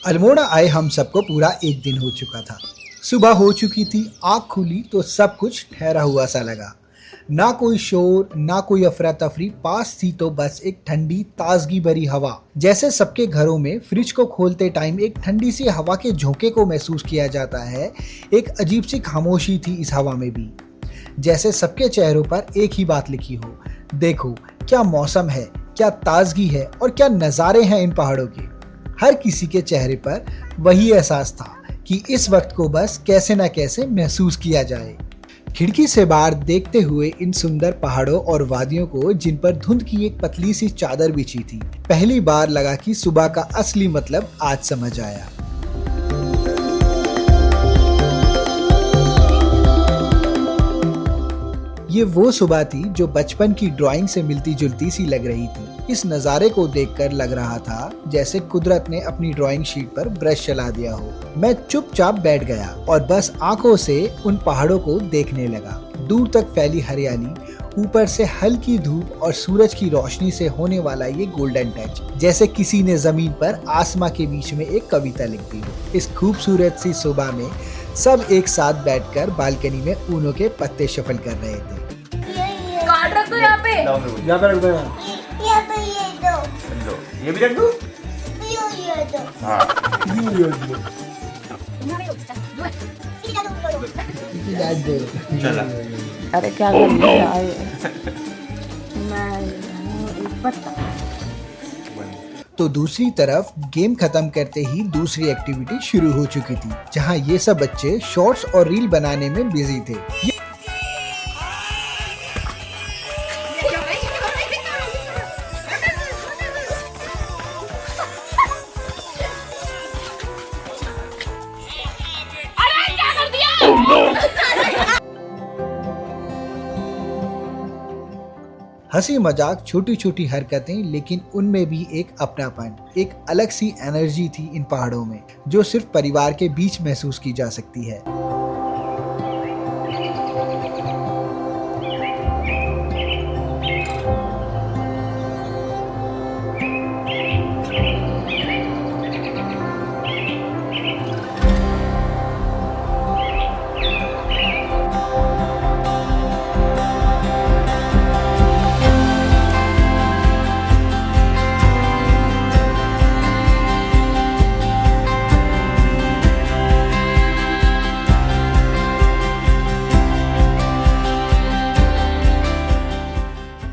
अल्मोड़ा आए हम सबको पूरा एक दिन हो चुका था। सुबह हो चुकी थी, आँख खुली तो सब कुछ ठहरा हुआ सा लगा। ना कोई शोर, ना कोई अफरा तफरी, पास थी तो बस एक ठंडी ताजगी भरी हवा। जैसे सबके घरों में फ्रिज को खोलते टाइम एक ठंडी सी हवा के झोंके को महसूस किया जाता है, एक अजीब सी खामोशी थी इस हवा में भी। जैसे सबके चेहरों पर एक ही बात लिखी हो, देखो क्या मौसम है, क्या ताजगी है और क्या नज़ारे हैं इन पहाड़ों के। हर किसी के चेहरे पर वही एहसास था कि इस वक्त को बस कैसे न कैसे महसूस किया जाए। खिड़की से बाहर देखते हुए इन सुंदर पहाड़ों और वादियों को, जिन पर धुंध की एक पतली सी चादर बिछी थी, पहली बार लगा कि सुबह का असली मतलब आज समझ आया। ये वो सुबह थी जो बचपन की ड्राइंग से मिलती जुलती सी लग रही थी। इस नज़ारे को देखकर लग रहा था जैसे कुदरत ने अपनी ड्राइंग शीट पर ब्रश चला दिया हो। मैं चुपचाप बैठ गया और बस आंखों से उन पहाड़ों को देखने लगा। दूर तक फैली हरियाली, ऊपर से हल्की धूप और सूरज की रोशनी से होने वाला ये गोल्डन टच, जैसे किसी ने जमीन पर आसमां के बीच में एक कविता लिख दी हो। इस खूबसूरत सी सुबह में सब एक साथ बैठकर बालकनी में ऊनो के पत्ते शफल कर रहे थे। कार्ड रख दो यहाँ पे रख दो। ये भी रख दो। हाँ। चला। अरे क्या कर रही है तो दूसरी तरफ गेम खत्म करते ही दूसरी एक्टिविटी शुरू हो चुकी थी, जहां ये सब बच्चे शॉर्ट्स और रील बनाने में बिजी थे। हंसी मजाक, छोटी छोटी हरकतें, लेकिन उनमें भी एक अपनापन, एक अलग सी एनर्जी थी इन पहाड़ों में, जो सिर्फ परिवार के बीच महसूस की जा सकती है।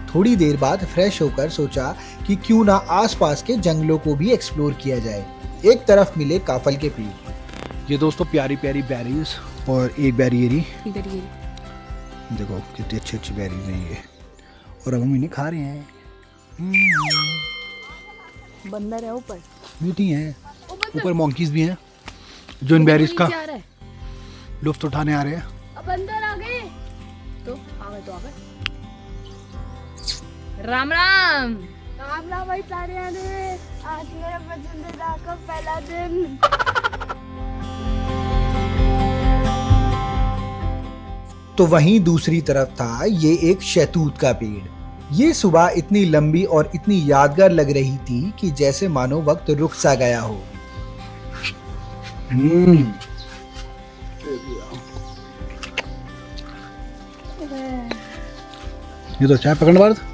थोड़ी देर बाद फ्रेश होकर सोचा कि क्यों ना आसपास के जंगलों को भी एक्सप्लोर किया जाए। एक तरफ मिले काफल के पेड़, ये दोस्तों प्यारी प्यारी बेरीज, और एक बेरी देखो कितनी अच्छी अच्छी बेरीज हैं ये, और अब हम इन्हें खा रहे हैं। बंदर है ऊपर, मीठी हैं। ऊपर मॉन्कीज भी हैं जो इन बेरीज का लुत्फ उठाने आ रहे हैं। अब अंदर आ गए तो आ गए राम राम भाई सारे आने, आज मेरा पसंदीदा का पहला दिन। तो वहीं दूसरी तरफ था ये एक शहतूत का पेड़। ये सुबह इतनी लंबी और इतनी यादगार लग रही थी कि जैसे मानो वक्त रुक सा गया हो। ये तो चाय पकड़ने वाला था।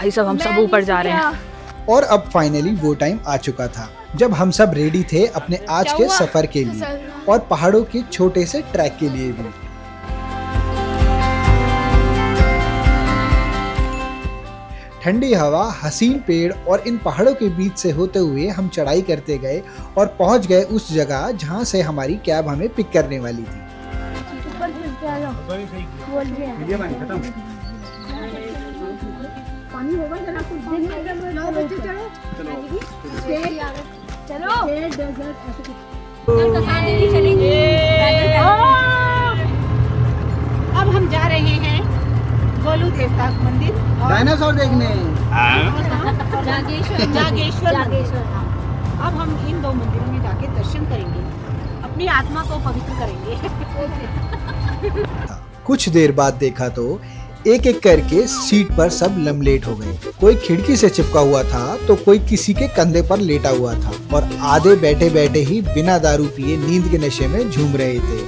सब हम सब ऊपर जा रहे हैं और अब फाइनली वो टाइम आ चुका था जब हम सब रेडी थे अपने आज के सफर के लिए और पहाड़ों के छोटे से ट्रैक के लिए भी। ठंडी हवा, हसीन पेड़ और इन पहाड़ों के बीच से होते हुए हम चढ़ाई करते गए और पहुंच गए उस जगह जहां से हमारी कैब हमें पिक करने वाली थी। पानी होगा जरा कुछ दिन में 9 बजे चलो अब हम जा रहे हैं गोलू देवता मंदिर, डायनासोर देखने। जागेश्वर। अब हम इन दो मंदिरों में जाके दर्शन करेंगे। अब अपनी आत्मा को पवित्र करेंगे। कुछ देर बाद देखा तो एक एक करके सीट पर सब लमलेट हो गए। कोई खिड़की से चिपका हुआ था तो कोई किसी के कंधे पर लेटा हुआ था और आधे बैठे बैठे ही बिना दारू पिए नींद के नशे में झूम रहे थे।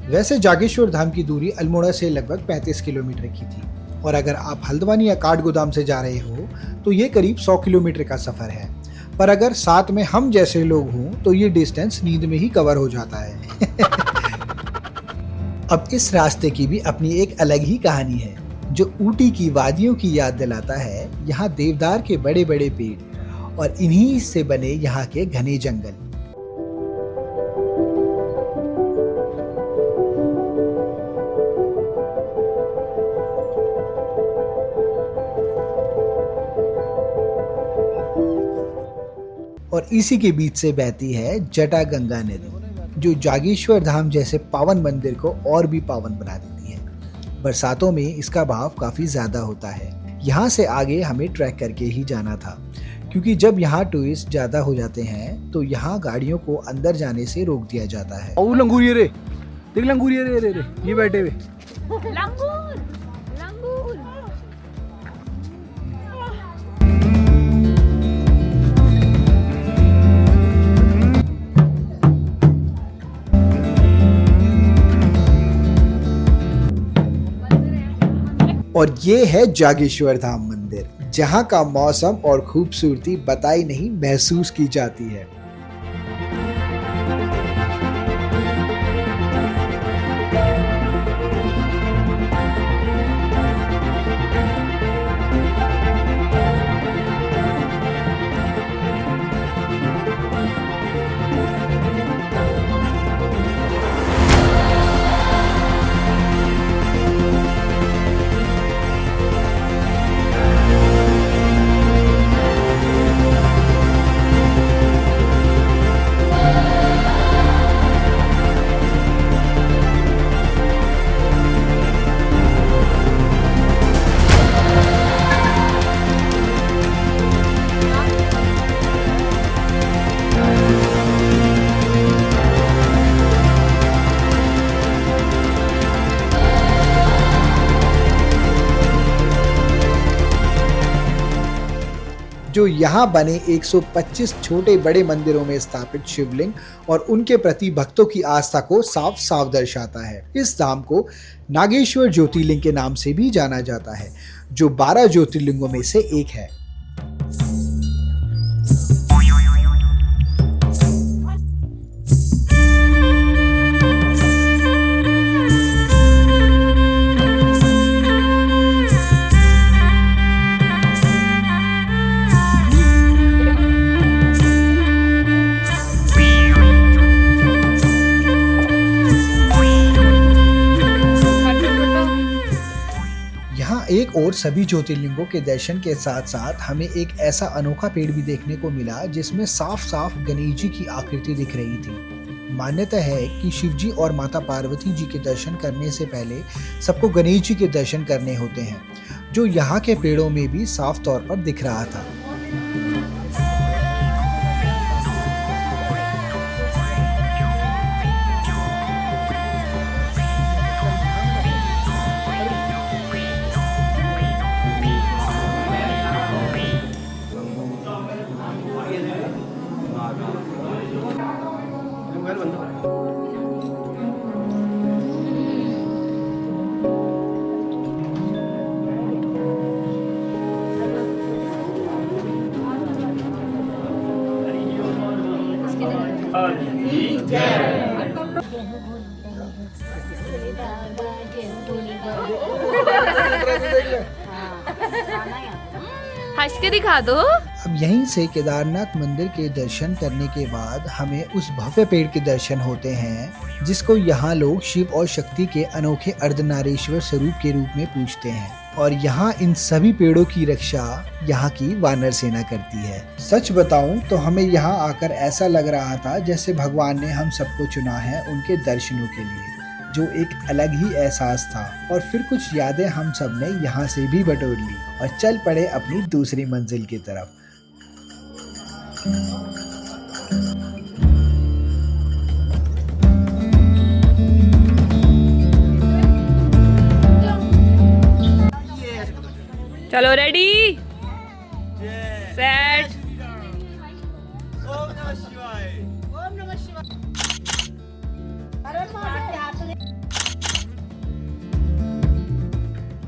वैसे जागेश्वर धाम की दूरी अल्मोड़ा से लगभग 35 किलोमीटर की थी और अगर आप हल्द्वानी या काठगोदाम से जा रहे हो तो ये करीब 100 किलोमीटर का सफर है। पर अगर साथ में हम जैसे लोग हों तो ये डिस्टेंस नींद में ही कवर हो जाता है। अब इस रास्ते की भी अपनी एक अलग ही कहानी है जो ऊटी की वादियों की याद दिलाता है। यहाँ देवदार के बड़े बड़े पेड़ और इन्हीं से बने यहाँ के घने जंगल। और इसी के बीच से बहती है जटा गंगा नदी जो जागेश्वर धाम जैसे पावन मंदिर को और भी पावन बना देती है। बरसातों में इसका बहाव काफी ज्यादा होता है। यहाँ से आगे हमें ट्रैक करके ही जाना था क्योंकि जब यहाँ टूरिस्ट ज्यादा हो जाते हैं तो यहाँ गाड़ियों को अंदर जाने से रोक दिया जाता है। ओ लंगूरिये रे, देख लंगूरिये रे रे रे, ये बैठे हुए। लंगूर लंगूर। और ये है जागेश्वर धाम मंदिर जहाँ का मौसम और खूबसूरती बताई नहीं महसूस की जाती है। जो यहाँ बने 125 छोटे बड़े मंदिरों में स्थापित शिवलिंग और उनके प्रति भक्तों की आस्था को साफ साफ दर्शाता है। इस धाम को नागेश्वर ज्योतिर्लिंग के नाम से भी जाना जाता है जो 12 ज्योतिर्लिंगों में से एक है। एक और सभी ज्योतिर्लिंगों के दर्शन के साथ साथ हमें एक ऐसा अनोखा पेड़ भी देखने को मिला जिसमें साफ साफ गणेश जी की आकृति दिख रही थी। मान्यता है कि शिव जी और माता पार्वती जी के दर्शन करने से पहले सबको गणेश जी के दर्शन करने होते हैं, जो यहाँ के पेड़ों में भी साफ तौर पर दिख रहा था। हंस के दिखा दो। अब यहीं से केदारनाथ मंदिर के दर्शन करने के बाद हमें उस भव्य पेड़ के दर्शन होते हैं जिसको यहाँ लोग शिव और शक्ति के अनोखे अर्धनारीश्वर स्वरूप के रूप में पूजते हैं। और यहाँ इन सभी पेड़ों की रक्षा यहाँ की वानर सेना करती है। सच बताऊं तो हमें यहाँ आकर ऐसा लग रहा था जैसे भगवान ने हम सबको चुना है उनके दर्शनों के लिए, जो एक अलग ही एहसास था। और फिर कुछ यादें हम सब ने यहाँ से भी बटोर ली और चल पड़े अपनी दूसरी मंजिल की तरफ। चलो रेडी सेट।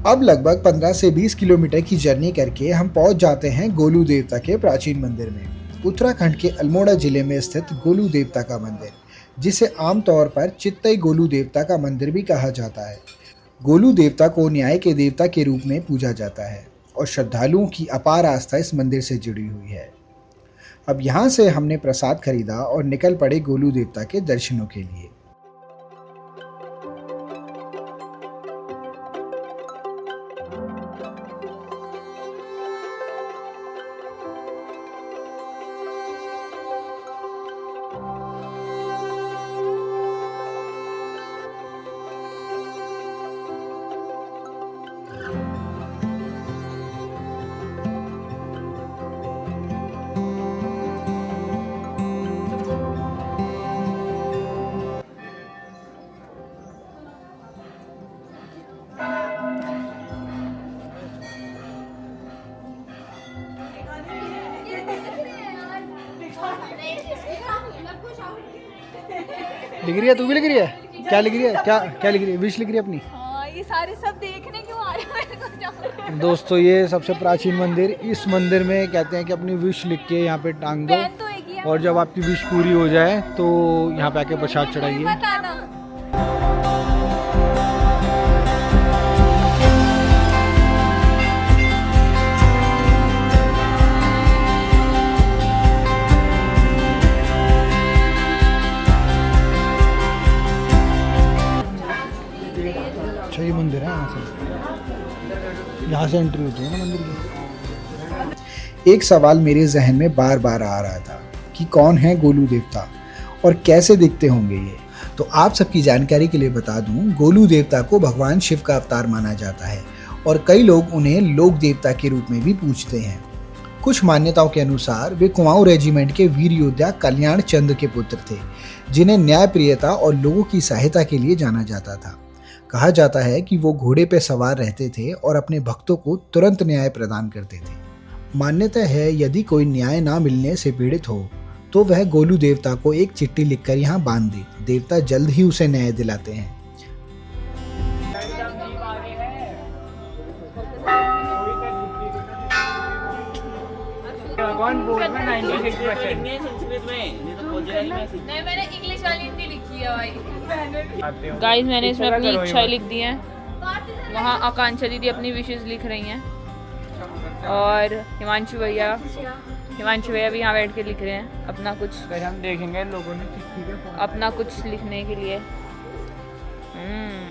अब लगभग 15 से 20 किलोमीटर की जर्नी करके हम पहुंच जाते हैं गोलू देवता के प्राचीन मंदिर में। उत्तराखंड के अल्मोड़ा जिले में स्थित गोलू देवता का मंदिर, जिसे आमतौर पर चित्तई गोलू देवता का मंदिर भी कहा जाता है। गोलू देवता को न्याय के देवता के रूप में पूजा जाता है और श्रद्धालुओं की अपार आस्था इस मंदिर से जुड़ी हुई है। अब यहाँ से हमने प्रसाद खरीदा और निकल पड़े गोलू देवता के दर्शनों के लिए। लिख रही है? तू भी लिख रही है? क्या लिख रही है? क्या लिख रही है? विश लिख रही है अपनी? हाँ, ये सारे सब देखने क्यों आ रहे हैं? दोस्तों ये सबसे प्राचीन मंदिर, इस मंदिर में कहते हैं कि अपनी विश लिख के यहाँ पे टांग दो तो एक ही है। और जब आपकी विश पूरी हो जाए तो यहाँ पे आके प्रसाद चढ़ाइए। बताना। अच्छा ये मंदिर है, यहाँ से एंट्री होती है ना मंदिर की। एक सवाल मेरे जहन में बार बार आ रहा था कि कौन है गोलू देवता और कैसे दिखते होंगे ये। तो आप सबकी जानकारी के लिए बता दूं, गोलू देवता को भगवान शिव का अवतार माना जाता है और कई लोग उन्हें लोक देवता के रूप में भी पूजते हैं। कुछ मान्यताओं के अनुसार वे कुमाऊं रेजिमेंट के वीर योद्धा कल्याण चंद्र के पुत्र थे, जिन्हें न्यायप्रियता और लोगों की सहायता के लिए जाना जाता था। कहा जाता है कि वो घोड़े पर सवार रहते थे और अपने भक्तों को तुरंत न्याय प्रदान करते थे। मान्यता है यदि कोई न्याय ना मिलने से पीड़ित हो तो वह गोलू देवता को एक चिट्ठी लिखकर यहाँ बांध दे, देवता जल्द ही उसे न्याय दिलाते हैं। नहीं, मैंने इंग्लिश वाली हिंदी लिखी है भाई। गाइस मैंने इसमें अपनी इच्छाएं लिख दी हैं। वहाँ आकांक्षा दीदी अपनी विशेष लिख रही हैं और हिमांशु भैया भी यहाँ बैठ के लिख रहे हैं अपना कुछ। हम देखेंगे लोगों ने अपना कुछ लिखने के लिए।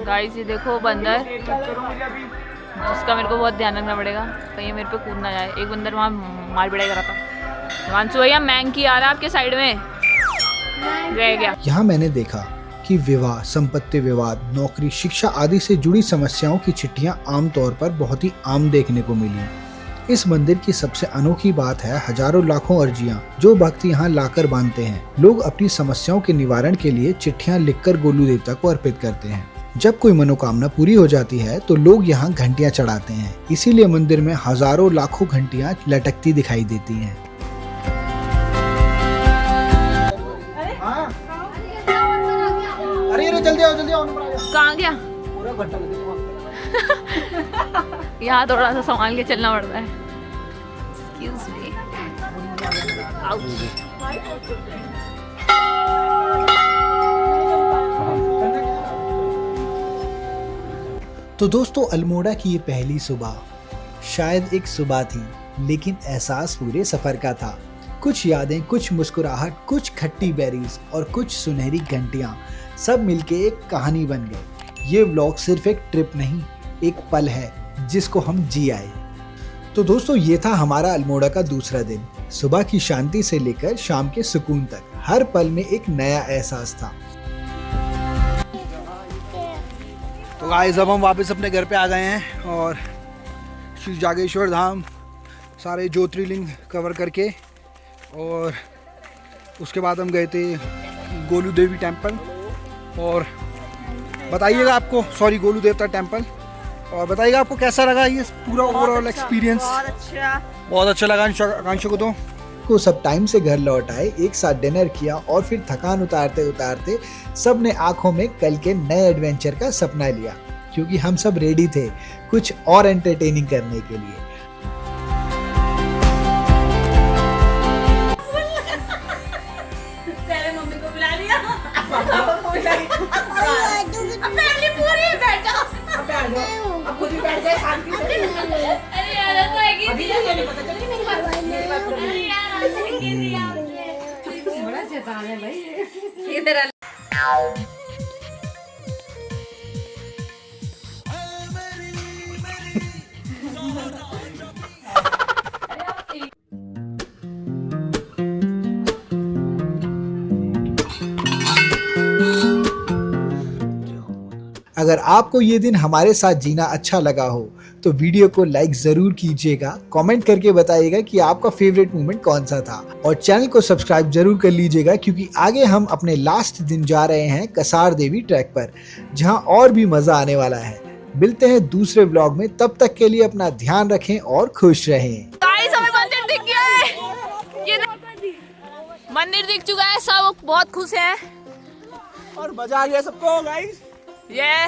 गाइस ये देखो बंदर, जिसका मेरे को बहुत ध्यान रखना पड़ेगा कहीं मेरे पे कूद ना जाए। एक बंदर वहाँ मार पिटाई कर रहा था। हिमांशु भैया मैंकी आ रहा है आपके साइड में, रह गया। यहाँ मैंने देखा कि विवाह, संपत्ति विवाद, नौकरी, शिक्षा आदि से जुड़ी समस्याओं की चिट्ठियां आमतौर पर बहुत ही आम देखने को मिली। इस मंदिर की सबसे अनोखी बात है हजारों लाखों अर्जियां जो भक्त यहाँ लाकर बांधते हैं। लोग अपनी समस्याओं के निवारण के लिए चिट्ठियां लिखकर गोलू देवता को अर्पित करते हैं। जब कोई मनोकामना पूरी हो जाती है तो लोग यहाँ घंटियां चढ़ाते हैं, इसीलिए मंदिर में हजारों लाखों घंटियां लटकती दिखाई देती हैं। अरे जल्दी आओ कहाँ गया? यहाँ थोड़ा सा संभाल के चलना पड़ता है। Excuse me. तो दोस्तों अल्मोड़ा की ये पहली सुबह शायद एक सुबह थी, लेकिन एहसास पूरे सफर का था। कुछ यादें, कुछ मुस्कुराहट, कुछ खट्टी बेरीज और कुछ सुनहरी घंटियां सब मिलके एक कहानी बन गए। ये व्लॉग सिर्फ एक ट्रिप नहीं, एक पल है जिसको हम जी आए। तो दोस्तों ये था हमारा अल्मोड़ा का दूसरा दिन। सुबह की शांति से लेकर शाम के सुकून तक हर पल में एक नया एहसास था। तो गाइस अब हम वापस अपने घर पे आ गए हैं और श्री जागेश्वर धाम सारे ज्योतिर्लिंग कवर करके, और उसके बाद हम गए थे गोलू देवी टेम्पल। और बताइएगा आपको, सॉरी गोलू देवता टेम्पल, और बताइएगा आपको कैसा लगा ये पूरा ओवरऑल एक्सपीरियंस? बहुत अच्छा लगा आकांक्षा को सब टाइम से घर लौट आए, एक साथ डिनर किया और फिर थकान उतारते उतारते सब ने आंखों में कल के नए एडवेंचर का सपना लिया, क्योंकि हम सब रेडी थे कुछ और एंटरटेनिंग करने के लिए। अगर आपको ये दिन हमारे साथ जीना अच्छा लगा हो तो वीडियो को लाइक जरूर कीजिएगा, कमेंट करके बताइएगा कि आपका फेवरेट मोमेंट कौन सा था और चैनल को सब्सक्राइब जरूर कर लीजिएगा, क्योंकि आगे हम अपने लास्ट दिन जा रहे हैं कसार देवी ट्रैक पर, जहां और भी मजा आने वाला है। मिलते हैं दूसरे व्लॉग में, तब तक के लिए अपना ध्यान रखें और खुश रहें। मंदिर दिख गया है, ये मंदिर दिख चुका है, सब बहुत खुश हैं और मजा आ गया सबको गाइस। ये